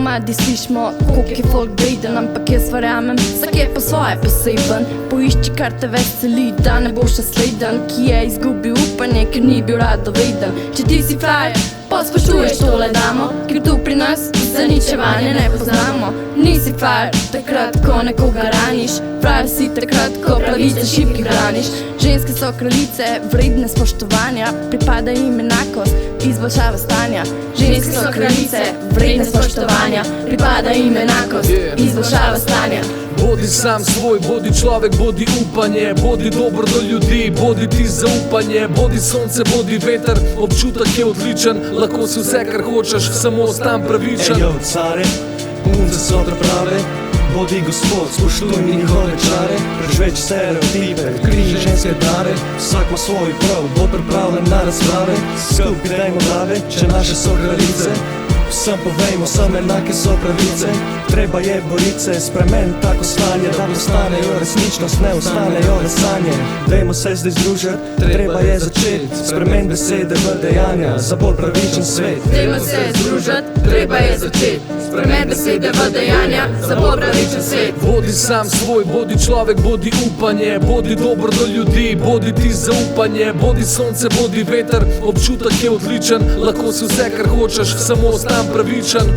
ponavadi slišimo, koliko je folk briden, ampak jaz verjamem, vsak je po svoje poseben. Poišči, kar te veseli, da ne boš nasleden, ki je izgubil upanje, ker ni bil radoveden. Če ti si frajer, pa spoštuješ tole damo, ker tu pri nas zaničevanje ne poznamo. Nisi frajer takrat, ko nekoga raniš, frajer si takrat, ko pravice šibkih braniš. Ženske so kraljice, vredne spoštovanja, pripada jim enakost, izboljšava stanja. Ženske so kraljice, vredne spoštovanja, pripada jim enakost, izboljšava stanja. Bodi sam svoj, bodi človek, bodi upanje, bodi dober do ljudi, bodi ti zaupanje, bodi sonce, bodi veter, občutek je odličen, lahko si vse, kar hočeš, samo ostan pravičen. Ejo, care, punce so prave, bodi gospod, spoštuj njihove čare, prežveč stereotipe, križi ženske dare, vsak ima svoj prav, bo pripravljen na razprave, skupaj dajmo glave, če naše so kraljice. Vsem povejmo, sem enake so pravice, treba je borit se, spremen tako stanje, da postanejo resničnost, ne ostanejo le sanje. Dajmo se zdaj združiti, treba je začeti, spremen besede v dejanja, za bolj pravičen svet. Dajmo se združiti, treba je začeti, spremen besede v dejanja, za bolj pravičen svet. Bodi sam svoj, bodi človek, bodi upanje, bodi dober do ljudi, bodi ti zaupanje, bodi sonce, bodi veter, občutek je odličen, lahko si vse, kar hočeš, samo ostan pravičen.